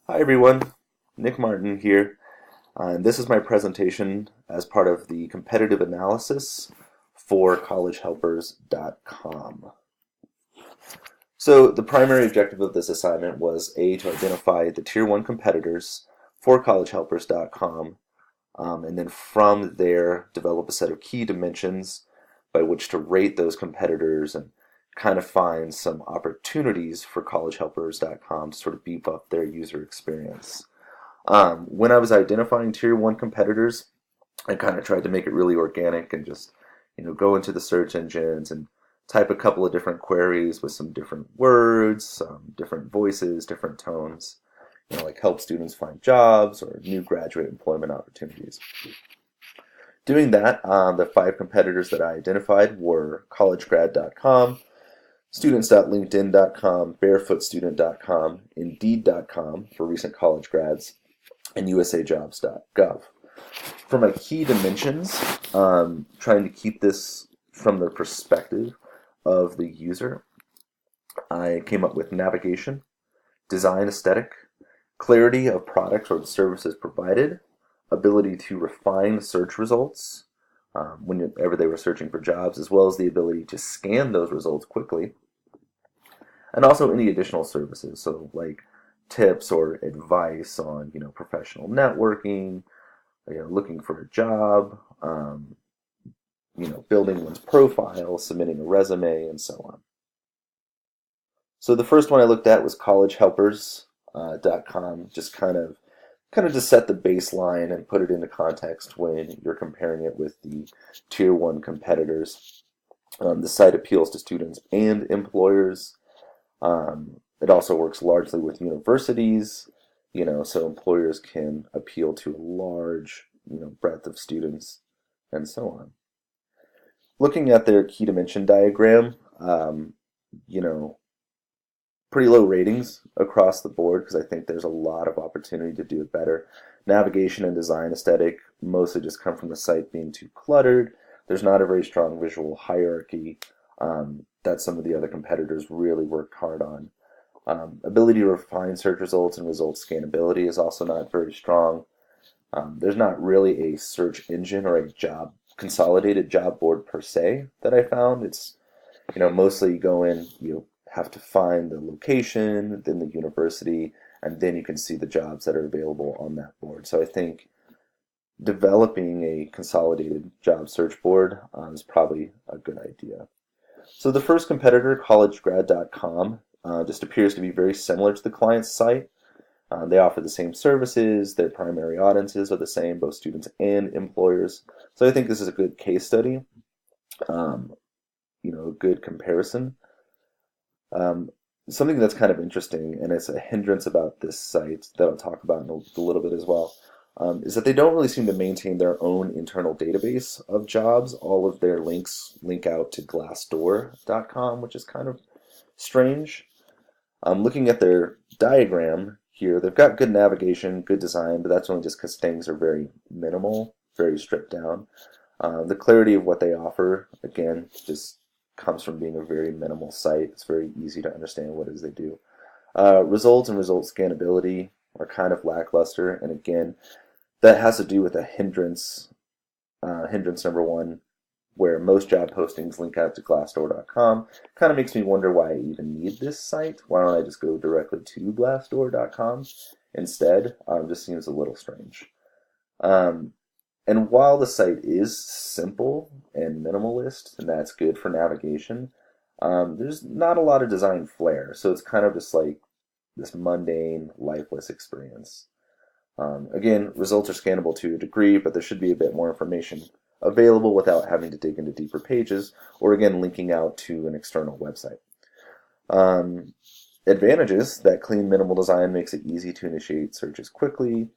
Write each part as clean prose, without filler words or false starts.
Hi everyone, Nick Martin here, and this is my presentation as part of the competitive analysis for collegehelpers.com. So the primary objective of this assignment was to identify the Tier 1 competitors for collegehelpers.com, and then from there develop a set of key dimensions by which to rate those competitors and kind of find some opportunities for collegehelpers.com to sort of beef up their user experience. When I was identifying Tier 1 competitors, I kind of tried to make it really organic and just, go into the search engines and type a couple of different queries with some different words, different voices, different tones, like help students find jobs or new graduate employment opportunities. Doing that, the 5 competitors that I identified were collegegrad.com, students.linkedin.com, barefootstudent.com, indeed.com for recent college grads, and usajobs.gov. For my key dimensions, trying to keep this from the perspective of the user, I came up with navigation, design aesthetic, clarity of products or the services provided, ability to refine search results whenever they were searching for jobs, as well as the ability to scan those results quickly, and also any additional services, so like tips or advice on professional networking, looking for a job, building one's profile, submitting a resume, and so on. So the first one I looked at was collegehelpers.com, just kind of to set the baseline and put it into context when you're comparing it with the Tier 1 competitors. The site appeals to students and employers. It also works largely with universities, so employers can appeal to a large, breadth of students, and so on. Looking at their key dimension diagram, pretty low ratings across the board because I think there's a lot of opportunity to do it better. Navigation and design aesthetic mostly just come from the site being too cluttered. There's not a very strong visual hierarchy that some of the other competitors really worked hard on. Ability to refine search results and result scannability is also not very strong. There's not really a search engine or a consolidated job board per se that I found. It's, mostly you go in, you have to find the location, then the university, and then you can see the jobs that are available on that board. So I think developing a consolidated job search board is probably a good idea. So the first competitor, collegegrad.com, just appears to be very similar to the client's site. They offer the same services, their primary audiences are the same, both students and employers. So I think this is a good case study, a good comparison. Something that's kind of interesting, and it's a hindrance about this site that I'll talk about in a little bit as well, is that they don't really seem to maintain their own internal database of jobs. All of their links link out to glassdoor.com, which is kind of strange. Looking at their diagram here, they've got good navigation, good design, but that's only just because things are very minimal, very stripped down. The clarity of what they offer, again, just comes from being a very minimal site. It's very easy to understand what it is they do. Results and result scannability are kind of lackluster, and again, that has to do with a hindrance number one, where most job postings link out to glassdoor.com. Kind of makes me wonder why I even need this site. Why don't I just go directly to glassdoor.com instead? Just seems a little strange. And while the site is simple and minimalist, and that's good for navigation, there's not a lot of design flair. So it's kind of just like this mundane, lifeless experience. Again, results are scannable to a degree, but there should be a bit more information available without having to dig into deeper pages, or again, linking out to an external website. Advantages: that clean, minimal design makes it easy to initiate searches quickly,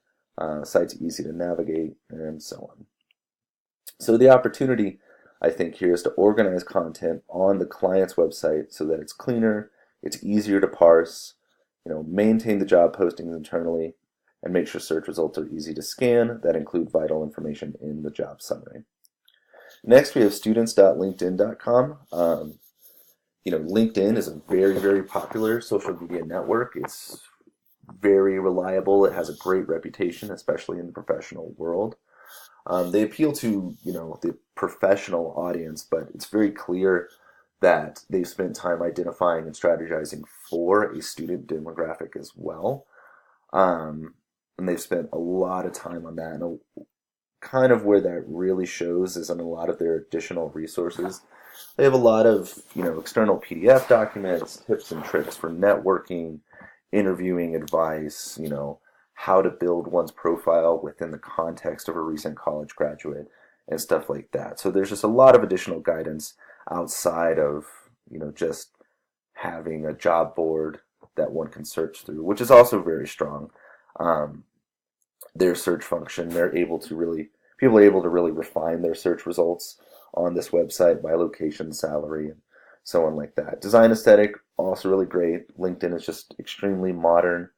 site's easy to navigate, and so on. So the opportunity, I think, here is to organize content on the client's website so that it's cleaner, it's easier to parse, maintain the job postings internally, and make sure search results are easy to scan that include vital information in the job summary. Next, we have students.linkedin.com. LinkedIn is a very, very popular social media network. It's very reliable. It has a great reputation, especially in the professional world. They appeal to, the professional audience, but it's very clear that they've spent time identifying and strategizing for a student demographic as well. And they've spent a lot of time on that. And kind of where that really shows is in a lot of their additional resources. They have a lot of, external PDF documents, tips and tricks for networking, interviewing advice, how to build one's profile within the context of a recent college graduate and stuff like that. So there's just a lot of additional guidance outside of, just having a job board that one can search through, which is also very strong. Their search function, people are able to really refine their search results on this website by location, salary, and so on like that. Design aesthetic, also really great. LinkedIn is just extremely modern.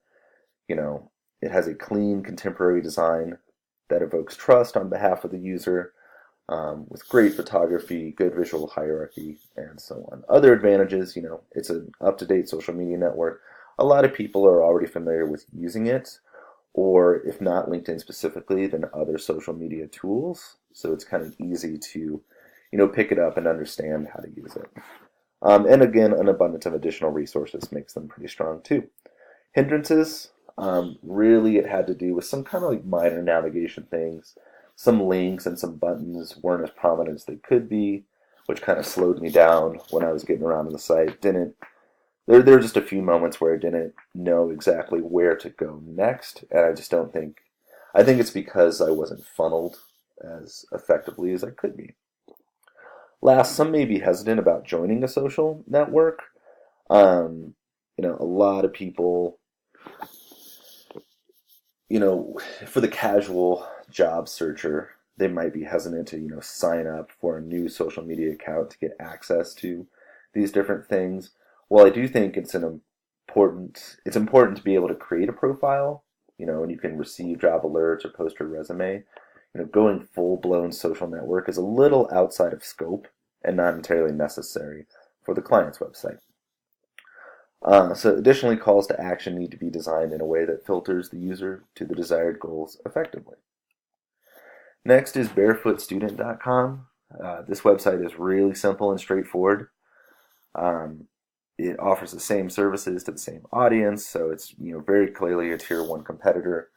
It has a clean, contemporary design that evokes trust on behalf of the user, with great photography, good visual hierarchy, and so on. Other advantages, it's an up-to-date social media network. A lot of people are already familiar with using it, or if not LinkedIn specifically, then other social media tools. So it's kind of easy to, pick it up and understand how to use it. And again, an abundance of additional resources makes them pretty strong too. Hindrances, really it had to do with some kind of like minor navigation things. Some links and some buttons weren't as prominent as they could be, which kind of slowed me down when I was getting around on the site. There were just a few moments where I didn't know exactly where to go next, and I think it's because I wasn't funneled as effectively as I could be. Last, some may be hesitant about joining a social network. A lot of people, for the casual job searcher, they might be hesitant to, sign up for a new social media account to get access to these different things. Well, I do think it's important to be able to create a profile, and you can receive job alerts or post your resume. Going full-blown social network is a little outside of scope and not entirely necessary for the client's website. So additionally, calls to action need to be designed in a way that filters the user to the desired goals effectively. Next is barefootstudent.com. This website is really simple and straightforward. It offers the same services to the same audience, so it's very clearly a Tier 1 competitor.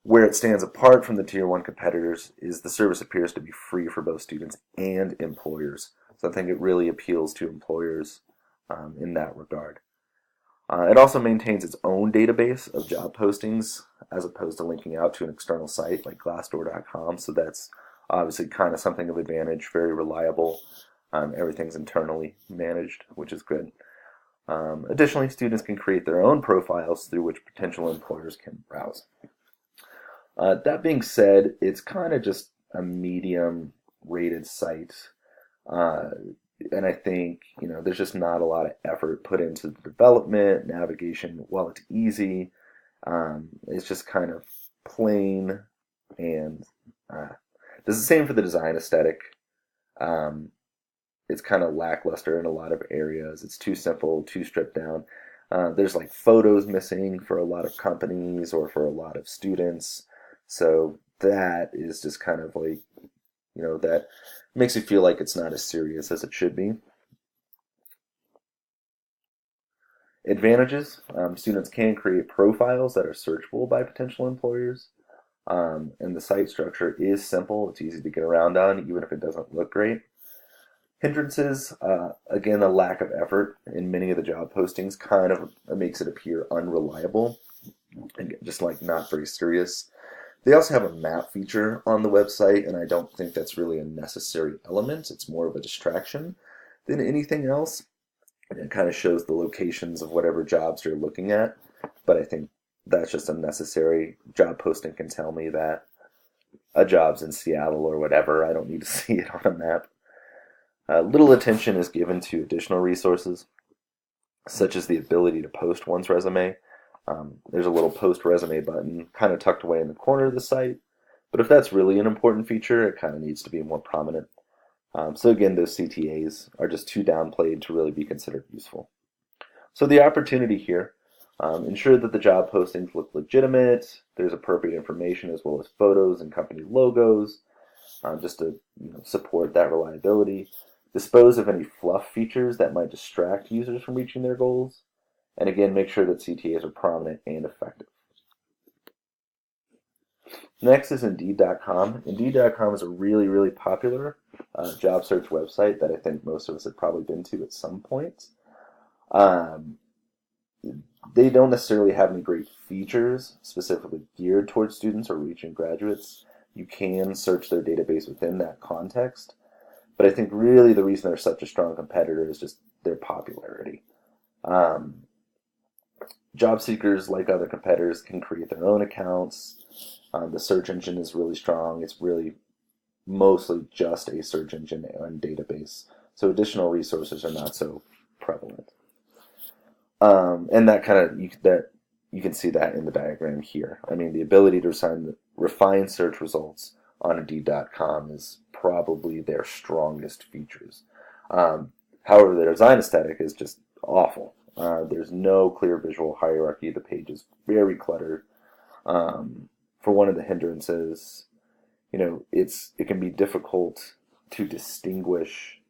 Where it stands apart from the Tier 1 competitors is the service appears to be free for both students and employers. So I think it really appeals to employers in that regard. It also maintains its own database of job postings as opposed to linking out to an external site like Glassdoor.com. So that's obviously kind of something of advantage, very reliable. Everything's internally managed, which is good. Additionally, students can create their own profiles through which potential employers can browse. That being said, it's kind of just a medium rated site. And I think, there's just not a lot of effort put into the development, navigation. While it's easy, it's just kind of plain, and this is the same for the design aesthetic. It's kind of lackluster in a lot of areas. It's too simple, too stripped down. There's like photos missing for a lot of companies or for a lot of students. So that is just kind of like, that makes you feel like it's not as serious as it should be. Advantages, students can create profiles that are searchable by potential employers. And the site structure is simple. It's easy to get around on, even if it doesn't look great. Hindrances, again, a lack of effort in many of the job postings kind of makes it appear unreliable and just like not very serious. They also have a map feature on the website, and I don't think that's really a necessary element. It's more of a distraction than anything else. And it kind of shows the locations of whatever jobs you're looking at, but I think that's just unnecessary. Job posting can tell me that a job's in Seattle or whatever. I don't need to see it on a map. Little attention is given to additional resources, such as the ability to post one's resume. There's a little post resume button kind of tucked away in the corner of the site, but if that's really an important feature, it kind of needs to be more prominent. So again, those CTAs are just too downplayed to really be considered useful. So the opportunity here, Ensure that the job postings look legitimate. There's appropriate information as well as photos and company logos, just to support that reliability. Dispose of any fluff features that might distract users from reaching their goals. And again, make sure that CTAs are prominent and effective. Next is Indeed.com. Indeed.com is a really, really popular job search website that I think most of us have probably been to at some point. They don't necessarily have any great features specifically geared towards students or recent graduates. You can search their database within that context, but I think really the reason they're such a strong competitor is just their popularity. Job seekers, like other competitors, can create their own accounts. The search engine is really strong. It's really mostly just a search engine and database, so additional resources are not so prevalent. And that kind of you can see that in the diagram here. I mean, the ability to refine search results on Indeed.com is probably their strongest features. However, their design aesthetic is just awful. There's no clear visual hierarchy. The page is very cluttered. For one of the hindrances, it can be difficult to distinguish.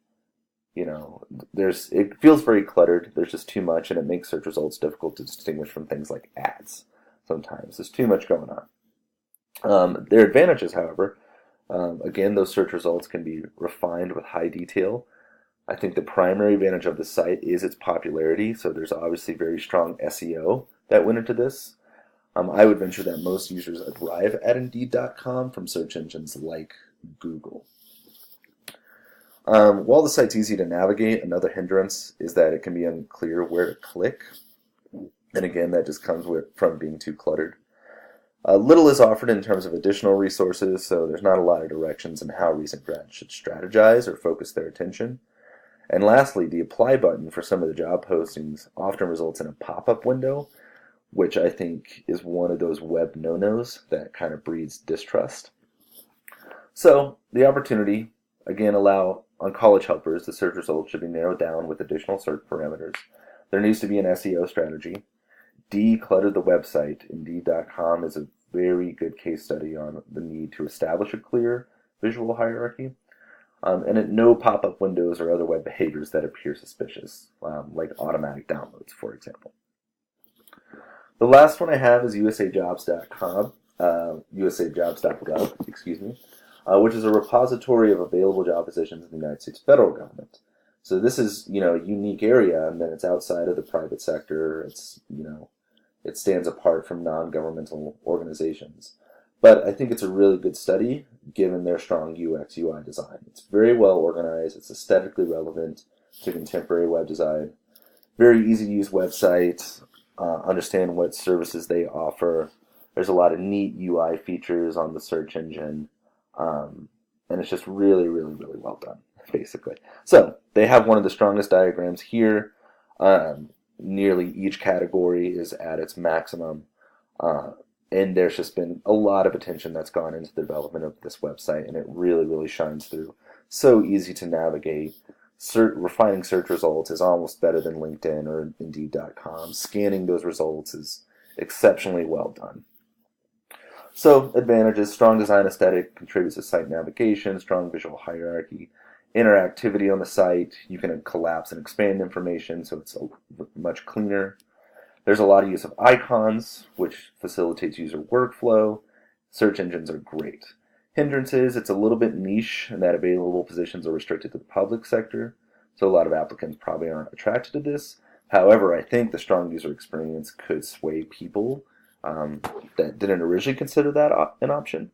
It feels very cluttered. There's just too much, and it makes search results difficult to distinguish from things like ads. Sometimes there's too much going on. Their advantages, however, again, those search results can be refined with high detail. I think the primary advantage of the site is its popularity, so there's obviously very strong SEO that went into this. I would venture that most users arrive at Indeed.com from search engines like Google. While the site's easy to navigate, another hindrance is that it can be unclear where to click. And again, that just comes from being too cluttered. Little is offered in terms of additional resources, so there's not a lot of directions on how recent grads should strategize or focus their attention. And lastly, the apply button for some of the job postings often results in a pop-up window, which I think is one of those web no-nos that kind of breeds distrust. So the opportunity, again, allow on college helpers, the search results should be narrowed down with additional search parameters. There needs to be an SEO strategy. Declutter the website. Indeed.com is a very good case study on the need to establish a clear visual hierarchy. And no pop-up windows or other web behaviors that appear suspicious, like automatic downloads, for example. The last one I have is usajobs.com, usajobs.gov, which is a repository of available job positions in the United States federal government. So this is, a unique area, and then it's outside of the private sector. It's, it stands apart from non-governmental organizations. But I think it's a really good study, given their strong UX UI design. It's very well organized. It's aesthetically relevant to contemporary web design. Very easy to use website. Understand what services they offer. There's a lot of neat UI features on the search engine. And it's just really, really, really well done, basically. So they have one of the strongest diagrams here. Nearly each category is at its maximum. And there's just been a lot of attention that's gone into the development of this website, and it really, really shines through. So easy to navigate. Refining search results is almost better than LinkedIn or Indeed.com. Scanning those results is exceptionally well done. So, advantages: strong design aesthetic contributes to site navigation, strong visual hierarchy, interactivity on the site. You can collapse and expand information, so it's much cleaner. There's a lot of use of icons, which facilitates user workflow. Search engines are great. Hindrances: it's a little bit niche in that available positions are restricted to the public sector, so a lot of applicants probably aren't attracted to this. However, I think the strong user experience could sway people that didn't originally consider that an option.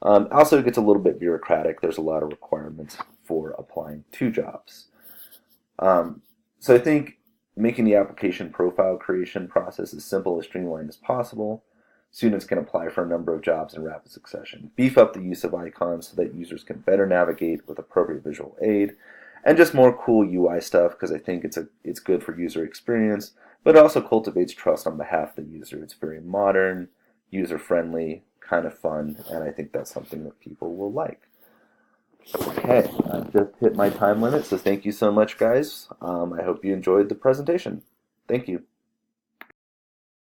Also, it gets a little bit bureaucratic. There's a lot of requirements for applying to jobs. So I think making the application profile creation process as simple and streamlined as possible. Students can apply for a number of jobs in rapid succession. Beef up the use of icons so that users can better navigate with appropriate visual aid, and just more cool UI stuff, because I think it's good for user experience, but it also cultivates trust on behalf of the user. It's very modern, user-friendly, kind of fun, and I think that's something that people will like. Okay, I've just hit my time limit, so thank you so much, guys. I hope you enjoyed the presentation. Thank you.